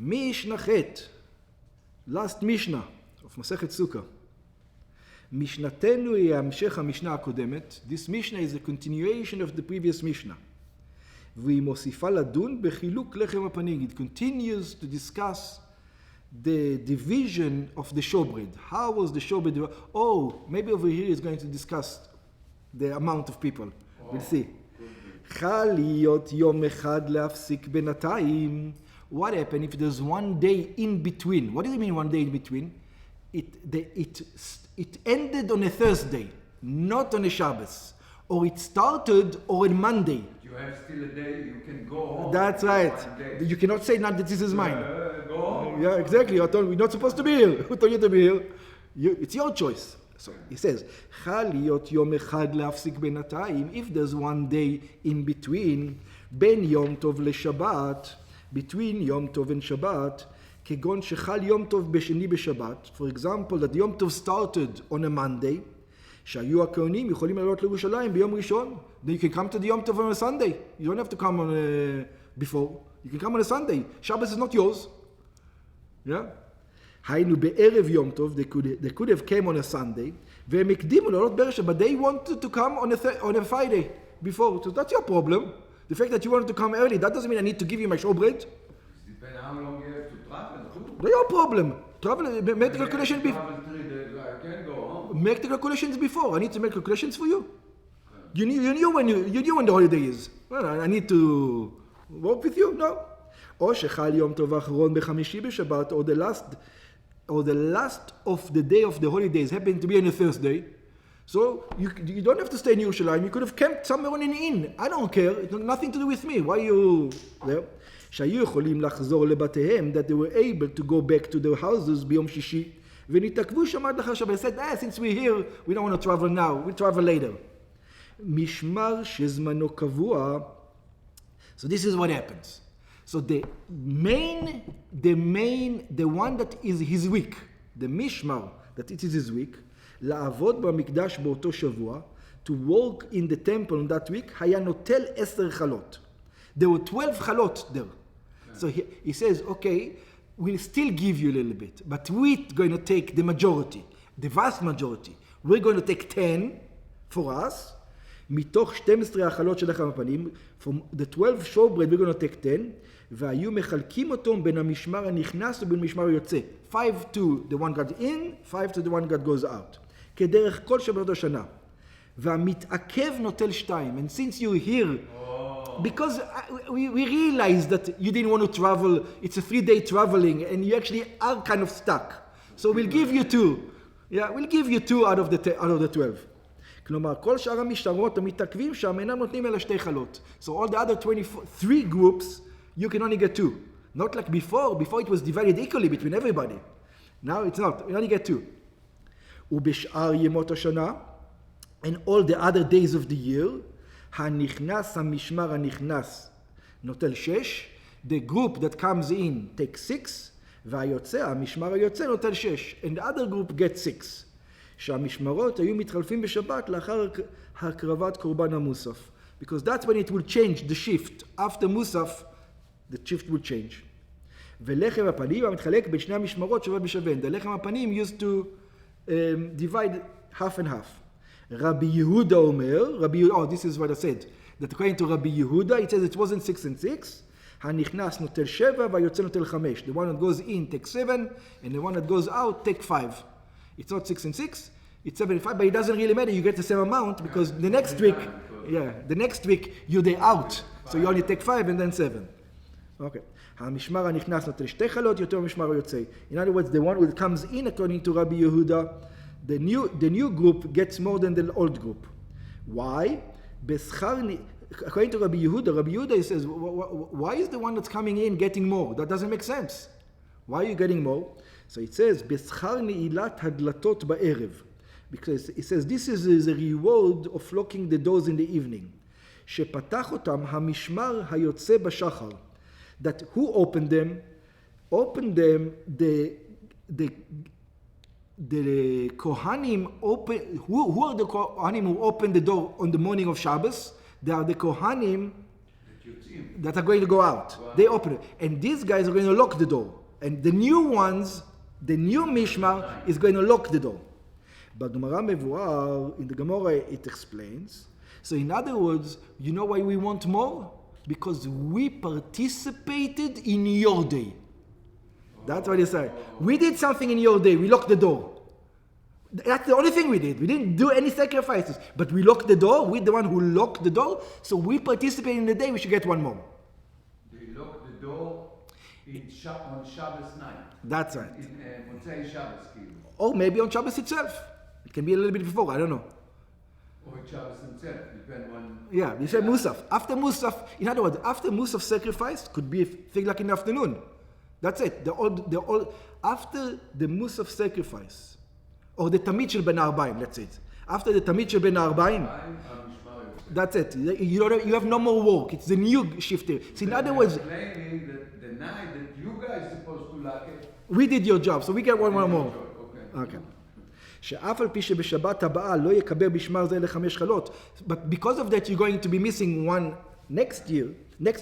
Mishnah Chet, last Mishnah of Masechet Sukkah. משנתנו היא המשך המשנה הקודמת. This Mishnah is a continuation of the previous Mishnah. והיא מוסיפה לדון בחילוק לחם הפנים. It continues to discuss the division of the showbread. How was the showbread divided? Oh, maybe over here is going to discuss the amount of people. We'll see. חל להיות יום אחד להפסיק בינתיים. What happened if there's one day in between? What does it mean one day in between? It ended on a Thursday, not on a Shabbos. Or it started on Monday. You have still a day, you can go home. That's right. You cannot say not that this is mine. Go home. Yeah, exactly. We're not supposed to be here. Who told you to be here? It's your choice. So he says, חל להיות יום אחד להפסיק בינתיים, if there's one day in between, בין יום טוב לשבת, between יום טוב and Shabbat, כגון שחל יום טוב בשני בשבת, for example, that יום טוב started on a Monday, שהיו הכהנים יכולים לעלות לירושלים ביום ראשון, then you can come to the יום טוב on a Sunday. You don't have to come on before. You can come on a Sunday. Shabbos is not yours. Yeah? היינו בערב יום טוב, they could have came on a Sunday, והם הקדימו לעלות בערב שבת, but they wanted to come on a Friday before. So that's your problem. The fact that you wanted to come early, that doesn't mean I need to give you my showbread. It depends how long you have to travel too. That's your problem. Travel, make the calculation before. Travel 3 days, I can go home. Make the calculations before. I need to make calculations for you. You knew when the holiday is. Well, I need to work with you? No. או שחל יום טוב האחרון בחמישי בשבת, or the last of the day of the holidays happened to be on a Thursday. So you don't have to stay in Yerushalayim. You could have camped somewhere on an inn. I don't care. It's nothing to do with me. Why you there? שהיו יכולים לחזור לבתיהם, that they were able to go back to their houses ביום שישי, ונתעכבו שם עד לאחר שבת. Said, since we're here, we don't want to travel now. We'll travel later. משמר שזמנו קבוע. So this is what happens. So the one that is his week, the mishmar, that it is his week, לעבוד במקדש באותו שבוע, to work in the temple on that week, היה נוטל 10 חלות. There were 12 חלות there. So he says, okay, we'll still give you a little bit, but we're going to take the majority, the vast majority. We're going to take 10 for us, מתוך 12 החלות של לחם הפנים, from the 12 showbread we're going to take 10, והיו מחלקים אותם בין המשמר הנכנס ובין המשמר היוצא. 5 to the one God in, 5 to the one God goes out. כדרך כל שבתות השנה. והמתעכב נוטל 2. And since you're here, because we realized that you didn't want to travel, it's a 3-day traveling, and you actually are kind of stuck. So we'll give you 2. Yeah, we'll give you 2 out of the 12. כלומר, כל שאר המשטרות המתעכבים שם אינם נותנים אלא 2 חלות. So all the other 3 groups, you can only get 2. Not like before. Before it was divided equally between everybody. Now it's not. You only get 2. ובשאר ימות השנה, and all the other days of the year, הנכנס, המשמר הנכנס, נוטל 6. The group that comes in takes 6. והיוצא, המשמר היוצא, נוטל 6. And the other group gets 6. שהמשמרות היו מתחלפים בשבת לאחר הקרבת קורבן המוסף. Because that's when it will change, the shift. After Musaf, the shift will change. ולחם הפנים המתחלק בין שני המשמרות שווה בשווה. The לחם הפנים used to divide half and half. רבי יהודה אומר, this is what I said, that according to Rabbi Yehuda, it says it wasn't 6 and 6. הנכנס נוטל 7 והיוצא נוטל 5. The one that goes in takes 7, and the one that goes out takes 5. It's not 6 and 6, it's 7 and 5, but it doesn't really matter. You get the same amount because the next week you're there out. So you only take 5 and then 7. Okay. המשמר הנכנס נוטל 2 חלות, יותר משמר היוצא. In other words, the one that comes in according to Rabbi Yehuda, the new group gets more than the old group. Why? According to Rabbi Yehuda, he says, why is the one that's coming in getting more? That doesn't make sense. Why are you getting more? So it says, בשכר נעילת הדלתות בערב. Because it says, this is a reward of locking the doors in the evening. שפתח אותם המשמר היוצא בשחר. That who opened them? Opened them the Kohanim open. Who are the Kohanim who opened the door on the morning of Shabbos? They are the Kohanim that are going to go out. Wow. They open it. And these guys are going to lock the door. And the new ones, the new Mishmar, is going to lock the door. But Gemara Mevuar, in the Gemara, it explains. So in other words, you know why we want more? Because we participated in your day. That's what he said. We did something in your day. We locked the door. That's the only thing we did. We didn't do any sacrifices. But we locked the door. We're the one who locked the door. So we participated in the day. We should get one more. They locked the door on Shabbos night. That's right. In Motzei Shabbos, כאילו. Or maybe on Shabbos itself. It can be a little bit before. I don't know. Or Shabbos himself, depend on... Yeah, we say Musaf. After Musaf, in other words, after Musaf sacrifice, could be a thing like in the afternoon. That's it. After the Musaf sacrifice, or the Tamid shel ben Arbaim, let's say it. After the Tamid shel ben Arbaim, that's it. You have no more work. It's the new shift here. So in other words, claiming that the night that you guys are supposed to lock it, we did your job, so we get one more. Okay. שאף על פי שבשבת הבאה לא יקבל בשמר זה לחמש חלות. But because of that you're going to be missing one next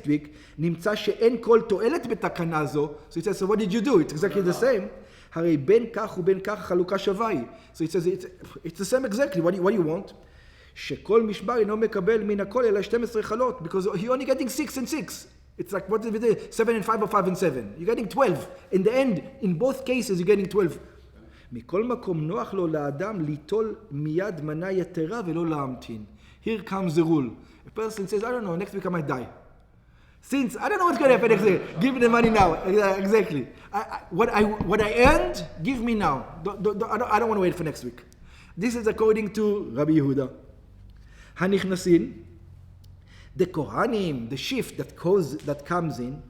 week, נמצא שאין כל תועלת בתקנה זו. So it says, so what did you do? It's exactly the same. הרי בין כך ובין כך חלוקה שווה היא. So it says, it's the same exactly. What do you want? שכל משמר אינו מקבל מן הכל אלא 12 חלות. Because you're only getting 6 and 6. It's like, what is it? 7 and 5 or 5 and 7. You're getting 12. In the end, in both cases, you're getting 12. מכל מקום נוח לו לאדם ליטול מיד מנה יתרה ולא להמתין. Here comes the rule. A person says, I don't know, next week I might die. Since I don't know what's going to happen next week, give me the money now. Exactly. What I earned, give me now. I don't want to wait for next week. This is according to Rabbi Yehuda. Hanichnasin, the Kohanim, the shift that comes in,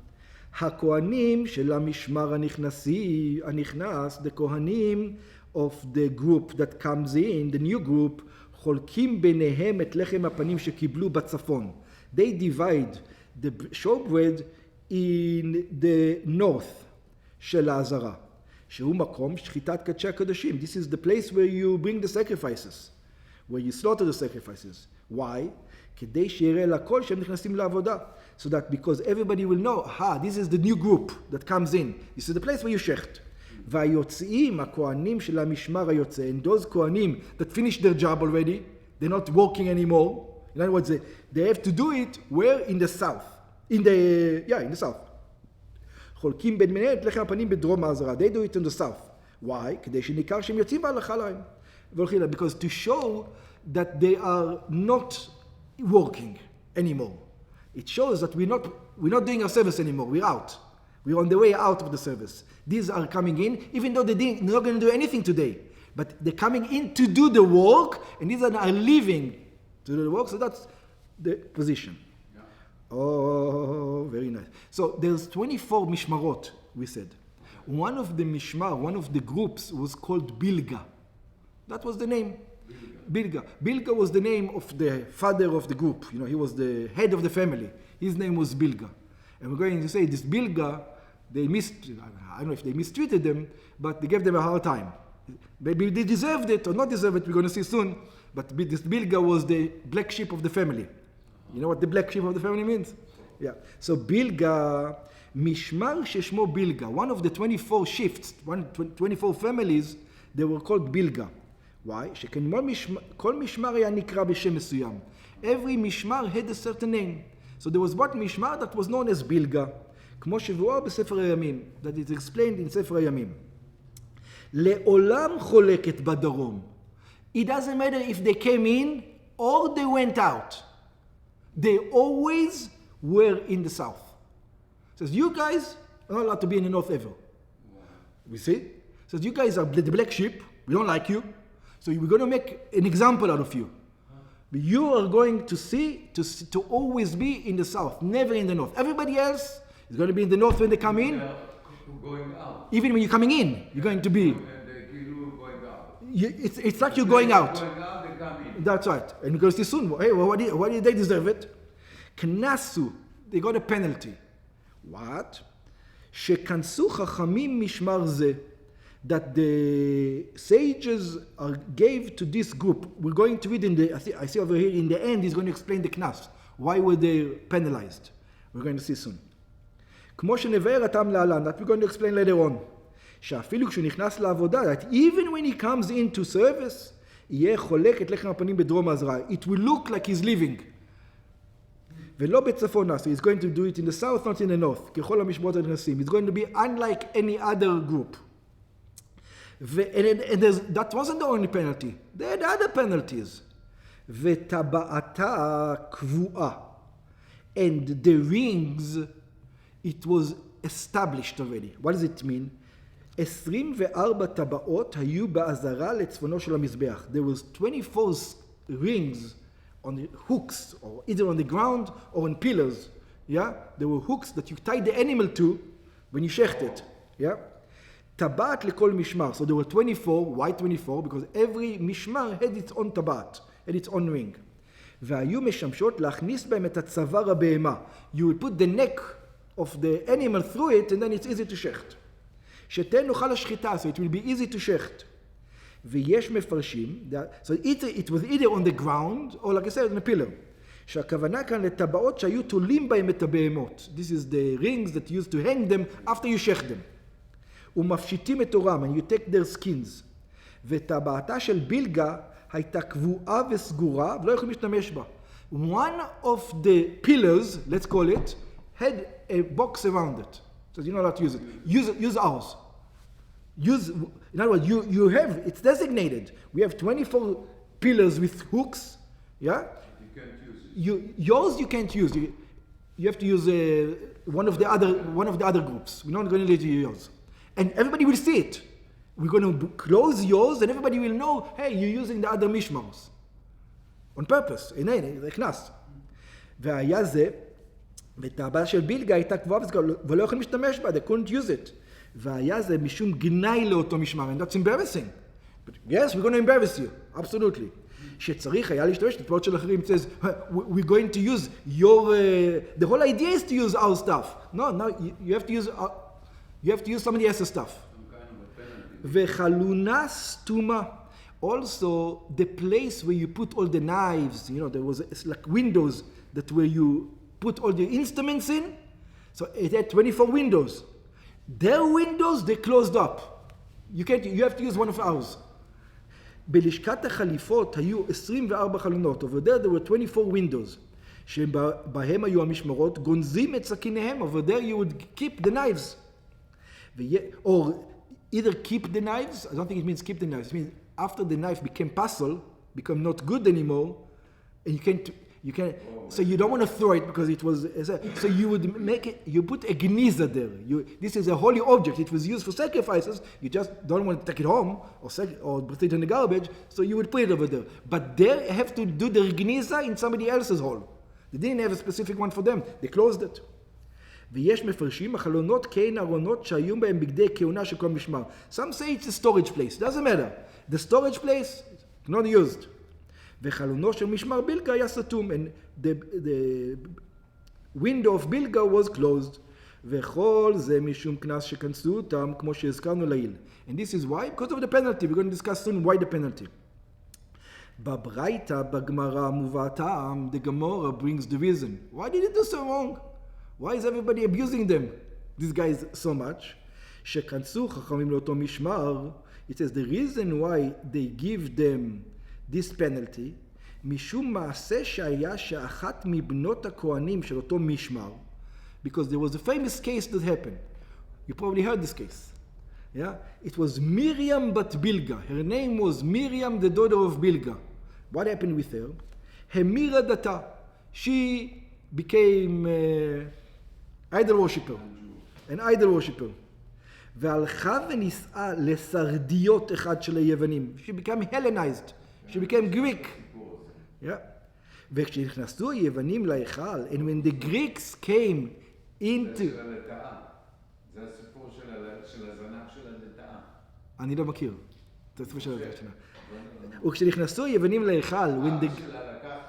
הכהנים של המשמר הנכנס, the Kohanim of the group that comes in, the new group, חולקים ביניהם את לחם הפנים שקיבלו בצפון. They divide the showbread in the north של העזרה, שהוא מקום שחיטת קדשי הקדשים. This is the place where you bring the sacrifices, where you slaughter the sacrifices. Why? כדי שיראה לכל שהם נכנסים לעבודה. So that because everybody will know, this is the new group that comes in. This is the place where you shecht. והיוצאים, הכהנים של המשמר היוצא, and those כהנים that finished their job already, they're not working anymore. In other words, they have to do it where? In the south. In the south. חולקים בין מנהל את לחם הפנים בדרום העזרה. They do it in the south. Why? כדי שניכר שהם יוצאים בהלכה להם. Because to show that they are not working anymore. It shows that we're not doing our service anymore. We're out. We're on the way out of the service. These are coming in, even though they're not going to do anything today. But they're coming in to do the work, and these are leaving to do the work. So that's the position. Yeah. Oh, very nice. So there's 24 mishmarot, we said. One of the groups was called Bilga. That was the name. Bilga. Bilga was the name of the father of the group. He was the head of the family. His name was Bilga. And we're going to say this Bilga, I don't know if they mistreated them, but they gave them a hard time. Maybe they deserved it or not deserved it, we're going to see soon. But this Bilga was the black sheep of the family. You know what the black sheep of the family means? Yeah. So Bilga, Mishmar sheshmo Bilga, one of the 24 shifts, 24 families, they were called Bilga. Why? כל משמר היה נקרא בשם מסוים. Every משמר had a certain name. So there was one משמר that was known as בילגה, כמו שבואר בספר הימים, that is explained in ספר הימים. לעולם חולקת בדרום. It doesn't matter if they came in or they went out. They always were in the south. It says, you guys are not allowed to be in the north ever. We see? It says, you guys are the black sheep. We don't like you. So we're going to make an example out of you. But you are going to always be in the south, never in the north. Everybody else is going to be in the north when they come in. Going out. Even when you're coming in, you're going to be. Going out. It's like you're going out. Going out, they come in. That's right. And we're going to see soon. Hey, why did they deserve it? Knasu, they got a penalty. What? שכנסו חכמים משמר זה. That the sages gave to this group. We're going to read I see over here in the end, he's going to explain the knas. Why were they penalized? We're going to see soon. כמו שנבהר הטעם להלן, that we're going to explain later on. שאפילו כשהוא נכנס לעבודה, that even when he comes into service, יהיה חולק את לחם הפנים בדרום הזרוע. It will look like he's living. ולא בצפונה, so he's going to do it in the south, not in the north. ככל המשמרות הנכנסים. It's going to be unlike any other group. And that wasn't the only penalty. There had other penalties. וטבעתה קבועה. And the rings, it was established already. What does it mean? 24 טבעות היו בעזרה לצפונו של המזבח. There was 24 rings on the hooks, or either on the ground or on pillars. Yeah? There were hooks that you tied the animal to when you shecht it. Yeah? טבעת לכל משמר. So there were 24. Why 24? Because every משמר had its own טבעת, had its own ring. והיו משמשות להכניס בהם את הצוואר הבהמה. You would put the neck of the animal through it, and then it's easy to shecht. שתן נוכל השחיטה, so it will be easy to shecht. ויש מפרשים, so it was either on the ground, or like I said, on a pillar. שהכוונה כאן לטבעות שהיו תולים בהם את הבהמות. This is the rings that used to hang them after you shecht them. ומפשיטים את עורם, and you take their skins. וטבעתה של בילגה הייתה קבועה וסגורה, ולא יכולים להשתמש בה. One of the pillars, let's call it, had a box around it. So you're not allowed to use it. Use ours. In other words, you have, it's designated. We have 24 pillars with hooks. Yeah? You can't use it. Yours you can't use. You have to use one of the other groups. We're not going to let you use yours. And everybody will see it. We're going to close yours, and everybody will know, hey, you're using the other mishmars. On purpose. הנה, זה נכנס. והיה זה, וטבעה של בילגה הייתה קבועה ולא יכולים להשתמש בה, they couldn't use it. והיה זה משום גנאי לאותו משמר, and that's embarrassing. But yes, we're going to embarrass you, absolutely. שצריך היה להשתמש בטבעות של אחרים, it says, we're going to use your, the whole idea is to use our stuff. No, you have to use somebody else's stuff. וחלונה סתומה. Also, the place where you put all the knives, there was it's like windows that where you put all the instruments in. So it had 24 windows. Their windows, they closed up. You have to use one of ours. בלשכת החליפות היו 24 חלונות. Over there were 24 windows. שבהם היו המשמרות, גונזים את סכיניהם. Over there you would keep the knives. Or either keep the knives, I don't think it means keep the knives, it means after the knife became pasul, become not good anymore, and you can't, so you don't want to throw it because it was, so you would make it, you put a geniza there. This is a holy object, it was used for sacrifices, you just don't want to take it home, or put it in the garbage, so you would put it over there. But they have to do the geniza in somebody else's hall. They didn't have a specific one for them, they closed it. ויש מפרשים, החלונות כהן ארונות שהיו בהם בגדי כהונה של כל משמר. Some say it's a storage place, doesn't matter. The storage place, not used. וחלונו של משמר בילגה היה סתום, and the window of בילגה was closed. וכל זה משום קנס שכנסו אותם, כמו שהזכרנו לעיל. And this is why? Because of the penalty. We're going to discuss soon why the penalty. בברייתא, בגמרא מובאתם, the Gemara brings the reason. Why did it do so wrong? Why is everybody abusing them, these guys, so much? שכנסו חכמים לאותו משמר, it says the reason why they give them this penalty, משום מעשה שהיה שאחת מבנות הכהנים של אותו משמר, because there was a famous case that happened. You probably heard this case. Yeah? It was Miriam bat Bilga. Her name was Miriam, the daughter of Bilga. What happened with her? Hemira data. She became idol worshipper, an idol worshipper. והלכה ונישאה לסרדיות אחד של היוונים. She became Hellenized. She became Greek. Yeah. וכשנכנסו היוונים להיכל, and when the Greeks came into... זה הסיפור של הזנב של הלטאה. אני לא מכיר. זה הסיפור של הלטאה שלה. וכשנכנסו היוונים להיכל, when the... אבא שלה לקח,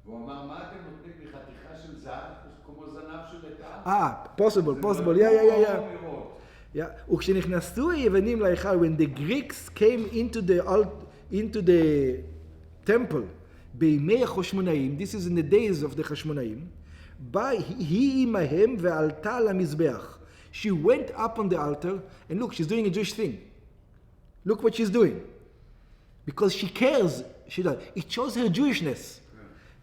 והוא אמר, מה אתם נותנים לי חתיכה של זהב כמו זנב של לטאה? possible, yeah. וכשנכנסו היוונים להיכל, when the Greeks came into the temple, בימי החשמונאים, this is in the days of the חשמונאים, היא עמהם ועלתה על המזבח. She went up on the altar, and look, she's doing a Jewish thing. Look what she's doing. Because she cares. It shows her Jewishness.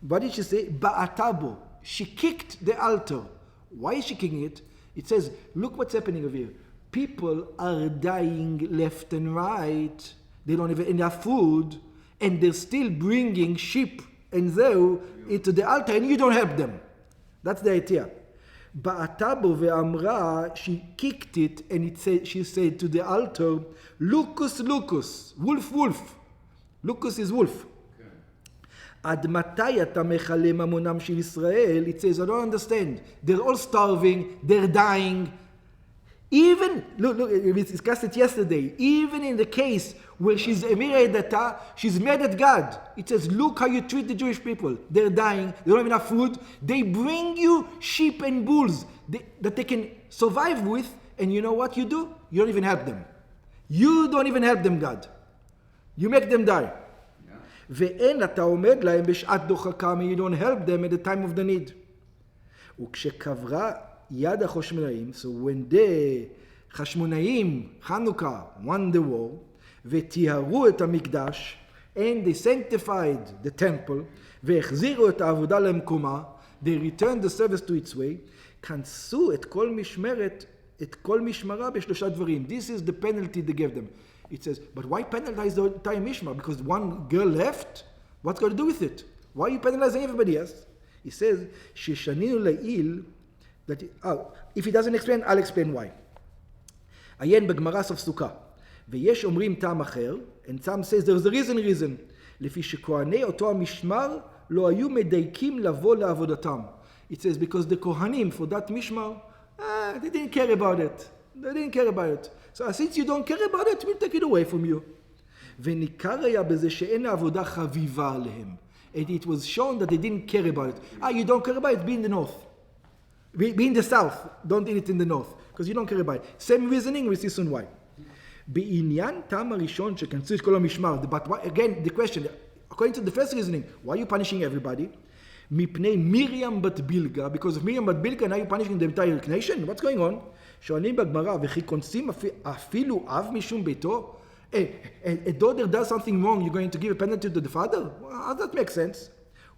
What did she say? Ba'atabo. She kicked the altar. Why is she kicking it? It says, look what's happening over here. People are dying left and right. They don't have enough food. And they're still bringing sheep and zew into the altar, and you don't help them. That's the idea. Ba'atabo ve'amra, she kicked it, and she said to the altar, Lucus, Lucus, wolf, wolf. Lucus is wolf. Ad matai ata mechale mamonam shel Israel? It says, I don't understand. They're all starving, they're dying. Even, look, we discussed it yesterday, even in the case where she's emira data, she's mad at God. It says, look how you treat the Jewish people. They're dying, they don't have enough food. They bring you sheep and bulls that they can survive with, and you know what you do? You don't even help them. You don't even help them, God. You make them die. ואין אתה עומד להם בשעת דוחקם, you don't help them at the time of the need. וכשקברה יד החשמונאים, so when the חשמונאים, חנוכה, won the war, וטיהרו את המקדש, and they sanctified the temple, והחזירו את העבודה למקומה, they returned the service to its way, כנסו את כל משמרת, את כל משמרה בשלושה דברים. This is the penalty they gave them. It says, but why penalize the entire Mishmar? Because one girl left? What's got to do with it? Why are you penalizing everybody else? He says, ששנינו לעיל, that if he doesn't explain, I'll explain why. עיין בגמרא סוף סוכה. ויש אומרים טעם אחר, and some says there's a reason. לפי שכהני אותו המשמר לא היו מדייקים לבוא לעבודתם. It says, because the kohanim for that mishmar, they didn't care about it. They didn't care about it. So since you don't care about it, we'll take it away from you. וניכר היה בזה שאין העבודה חביבה עליהם. And it was shown that they didn't care about it. You don't care about it, be in the north. Be in the south, don't eat it in the north. Because you don't care about it. Same reasoning, we see soon why. בעניין טעם הראשון שכנסו את כל המשמר. But why, again, the question, according to the first reasoning, why are you punishing everybody? מפני מרים בת בילגה, because of Miriam בת בילגה, now you're punishing the entire nation? What's going on? שואלים בגמרא, וכי קונסים אפילו אב משום ביתו? A daughter does something wrong, you're going to give a penalty to the father? Well, how does that make sense?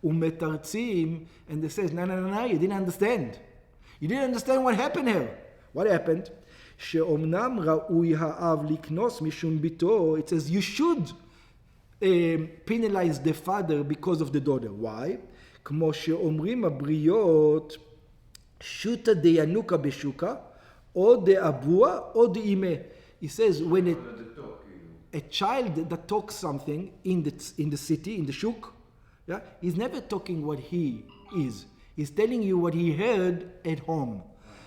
ומתרצים, and they says, no, you didn't understand. You didn't understand what happened here. What happened? שאומנם ראוי האב לקנוס משום ביתו, it says you should penalize the father because of the daughter. Why? כמו שאומרים הבריות, שוטה דיינוקה בשוקה, או דאבוה או דאימה. He says when a child that talks something in the city, in the shuk, yeah, he's never talking what he is. He's telling you what he heard at home.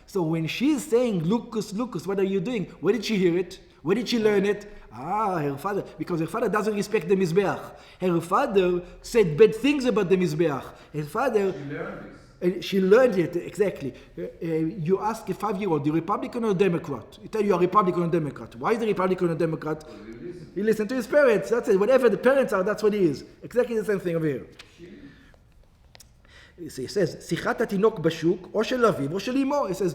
So when she's saying, Lucas, what are you doing? Where did she hear it? Where did she learn it? Her father, because her father doesn't respect the Mizbeach. Her father said bad things about the Mizbeach. Her father... She learned it, exactly. You ask a 5-year-old, you Republican or Democrat? He tell you are Republican or Democrat. Why is the Republican or Democrat? He listens to his parents, that's it. Whatever the parents are, that's what he is. Exactly the same thing over here. He says, שיחת התינוק בשוק, או של אביו, או של אמו. He says,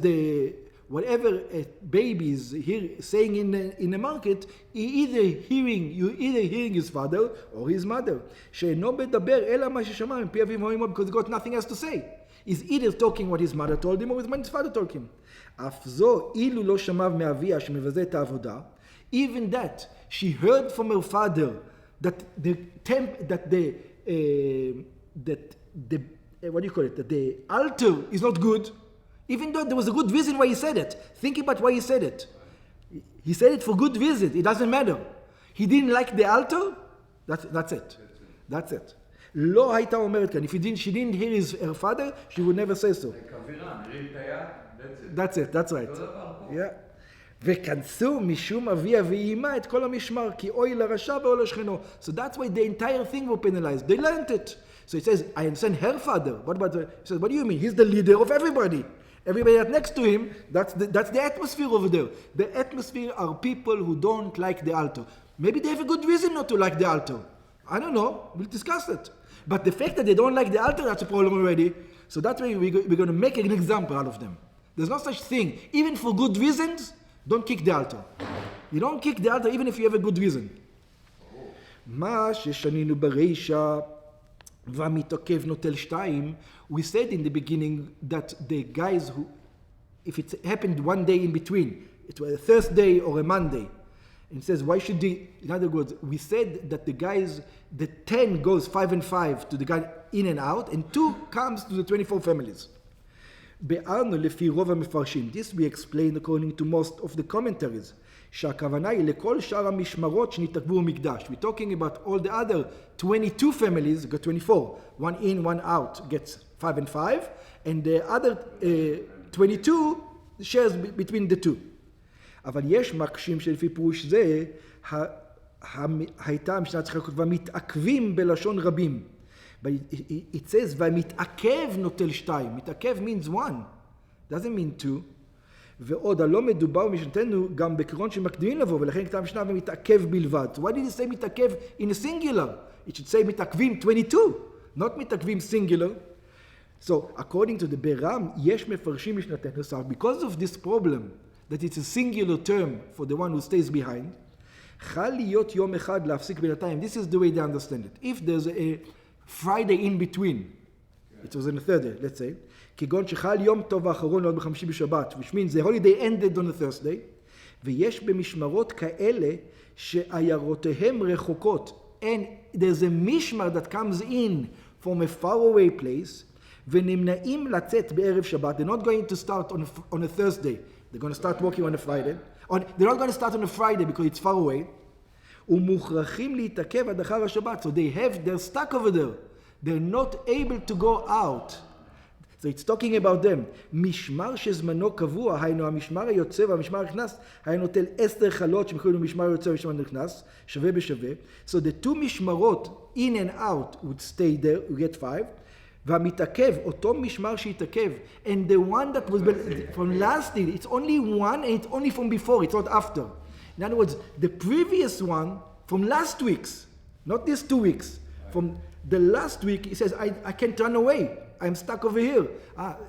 whatever a baby is saying in the market, you're either hearing his father or his mother. שאינו מדבר אלא מה ששמע מפי אביו או אמו, because he got nothing else to say. He's either talking what his mother told him or what his father told him. אף זו, אילו לא שמע מאביה שמבזה את העבודה, even that, she heard from her father that the altar is not good, even though there was a good reason why he said it. Think about why he said it. He said it for good reason. It doesn't matter. He didn't like the altar. That's it. לא הייתה אומרת כאן. If she didn't hear her father, she would never say so. That's it. That's right. Yeah. וכנסו משום אביה ואימה את כל המשמר, כי אוי לרשע ואוי לשכנו. So that's why the entire thing was penalized. They learned it. So he says, I understand her father. What about he says, what do you mean? He's the leader of everybody. Everybody that's next to him, that's the atmosphere over there. The atmosphere are people who don't like the altar. Maybe they have a good reason not to like the altar. I don't know. We'll discuss it. But the fact that they don't like the altar, that's a problem already. So that way we're going to make an example out of them. There's no such thing. Even for good reasons, don't kick the altar. You don't kick the altar even if you have a good reason. מה ששנינו ברישה והמתעכב נוטל שתיים, we said in the beginning that the guys who, if it happened one day in between, it was a Thursday or a Monday, and it says, why should they, in other words, we said that the guys, the 10 goes 5 and 5 to the guy in and out, and 2 comes to the 24 families. ביארנו לפי רוב המפרשים, this we explained according to most of the commentaries, שהכוונה היא לכל שאר המשמרות שנתעכבו במקדש. We're talking about all the other 22 families, got 24, one in, one out, gets 5 and 5, and the other 22 shares between the two. אבל יש מקשים שלפי פירוש זה, הייתה המשנה צריכה כתובה מתעכבים בלשון רבים. It says, והמתעכב נוטל 2. מתעכב means 1, doesn't mean 2. ועוד הלא מדובר משנתנו גם בקרון שמקדימים לבוא, ולכן כתב המשנה ומתעכב בלבד. So why did he say מתעכב in a singular? It should say מתעכבים 22, not מתעכבים singular. So according to the Beram, יש מפרשים משנתנו, so because of this problem, that it's a singular term for the one who stays behind, חל להיות יום אחד להפסיק בינתיים. This is the way they understand it. If there's a Friday in between, it was on a Thursday, let's say, כגון שחל יום טוב האחרון לעוד בחמישי בשבת, which means the holiday ended on a Thursday, ויש במשמרות כאלה שעיירותיהם רחוקות, and there's a mishmar that comes in from a faraway place, ונמנעים לצאת בערב שבת, they're not going to start on a Thursday, they're going to start working on a Friday, or they're not going to start on a Friday because it's far away, ומוכרחים להתעכב עד אחר השבת, so they're stuck over there, they're not able to go out. So it's talking about them. משמר שזמנו קבוע, היינו המשמר היוצא והמשמר הנכנס, היה נוטל 10 חלות שמכירים משמר היוצא ומשמר הנכנס, שווה בשווה. So the 2 משמרות, in and out, would stay there, you get 5. והמתעכב, אותו משמר שהתעכב, and the one that was from last day, it's only one and it's only from before, it's not after. In other words, the previous one from last week's, not these 2 weeks, from the last week, he says, I can't run away. I'm stuck over here.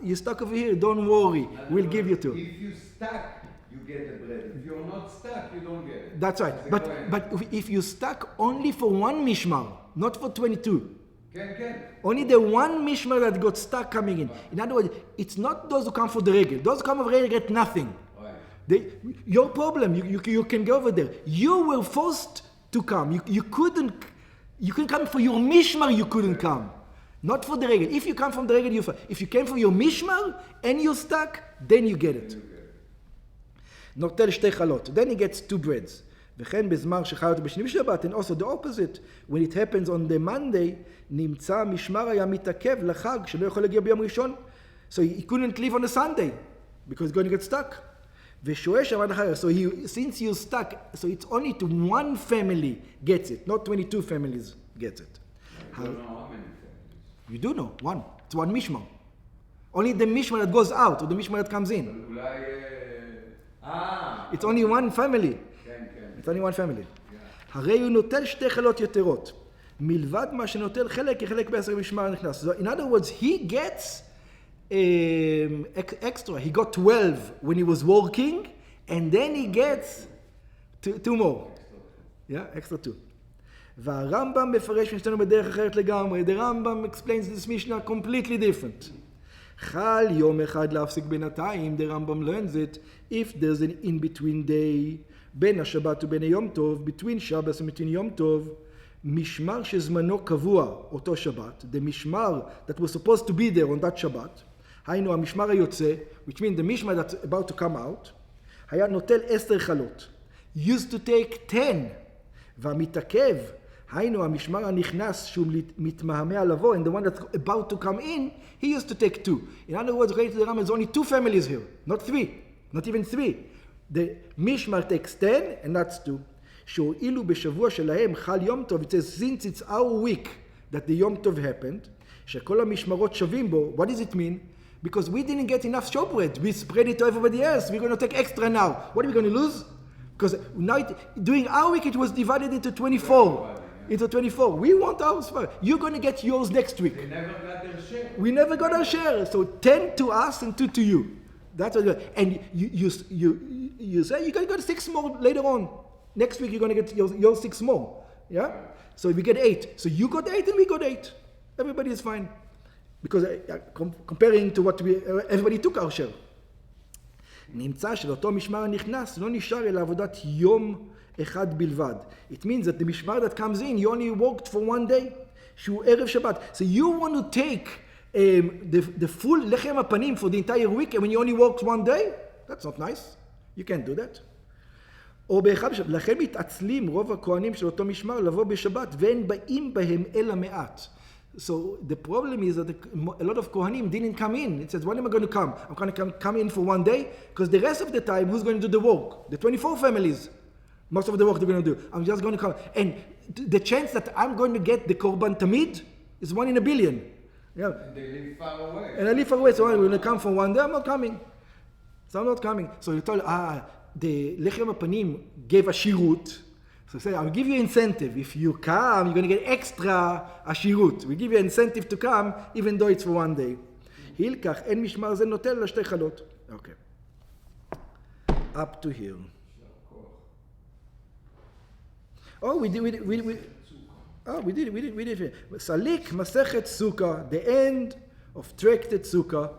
You're stuck over here. Don't worry. We'll give you 2. If you're stuck, you get the bread. If you're not stuck, you don't get it. That's right. But if you're stuck only for 1 mishmar, not for 22. Can. Only the 1 mishmar that got stuck coming in. In other words, it's not those who come for the regel. Those who come for the regel get nothing. Your problem, you can go over there. You were forced to come. You couldn't come for your mishmar, you couldn't come. Not for the regel. If you come from the regel, you if you came for your mishmar and you're stuck, then you get it. נוטל 2 חלות. Then he gets 2 breads. וכן בזמן שחי אותו בשני בשבת, and also the opposite. When it happens on the Monday, נמצא המשמר היה מתעכב לחג שלא יכול להגיע ביום ראשון. So he couldn't leave on a Sunday because he's going to get stuck. ושוהה שם עד אחר. So since you're stuck, so it's only to 1 family gets it, not 22 families gets it. I don't know how many. You do know, 1. It's 1 mishmar. Only the mishmar that goes out or the mishmar that comes in. It's only 1 family. It's only 1 family. הרי הוא נוטל 2 חלות יתרות. מלבד מה שנוטל חלק כחלק ב10 משמר הנכנס. So in other words, he gets extra. He got 12 when he was working, and then he gets 2 more. Yeah, extra 2. והרמב"ם מפרש משתנו בדרך אחרת לגמרי. The Rambam explains this Mishnah completely different. חל יום אחד להפסיק בינתיים. The Rambam learns it if there's an in-between day בין השבת ובין היום טוב, between Shabbos and between יום טוב, משמר שזמנו קבוע אותו שבת, the משמר that was supposed to be there on that שבת, היינו המשמר היוצא, which means the משמר that's about to come out, היה נוטל 10 חלות. used to take 10. והמתעכב, היינו המשמר הנכנס שהוא מתמהמה לבוא, and the one that's about to come in, he used to take 2. In other words, according to the Rambam, there's only 2 families here, not 3, not even 3. The mishmar takes 10, and that's 2. שהואילו בשבוע שלהם חל יום טוב, it says, since it's our week that the יום טוב happened, שכל המשמרות שווים בו, what does it mean? Because we didn't get enough showbread, we spread it to everybody else, we're going to take extra now. What are we going to lose? Because now during our week it was divided into 24. into 24. We want ours first. You're going to get yours next week. They never got their share. We never got our share. So 10 to us and 2 to you. That's what. And you say you're going to get 6 more later on. Next week you're going to get your 6 more. Yeah. So we get 8. So you got 8 and we got 8. Everybody is fine. Because comparing to what everybody took our share. נמצא שלאותו משמר הנכנס לא נשאר אלא עבודת יום אחד בלבד. It means that the משמר that comes in, you only worked for one day, שהוא ערב שבת. So you want to take the full לחם הפנים for the entire week and when you only worked one day? That's not nice. You can't do that. או באחד בשבת. לכן מתעצלים רוב הכהנים של אותו משמר לבוא בשבת ואין באים בהם אלא מעט. So the problem is that a lot of Kohanim didn't come in. It says, when am I going to come? I'm going to come in for one day? Because the rest of the time, who's going to do the work? The 24 families. Most of the work they're going to do. I'm just going to come. And the chance that I'm going to get the Korban Tamid is 1 in a billion. Yeah. And they live far away. And I live far away, so I'm going to come for one day. I'm not coming. So I'm not coming. So you told, the Lechem HaPanim gave a shirut. So say, I'll give you incentive. If you come, you're going to get extra ashirut. We give you incentive to come, even though it's for one day. Hilkach, אין משמר זה נוטל אלא 2 חלות. Okay. Up to here. Oh, we did it. Salik Masechet Sukkah, the end of Tractate Sukkah.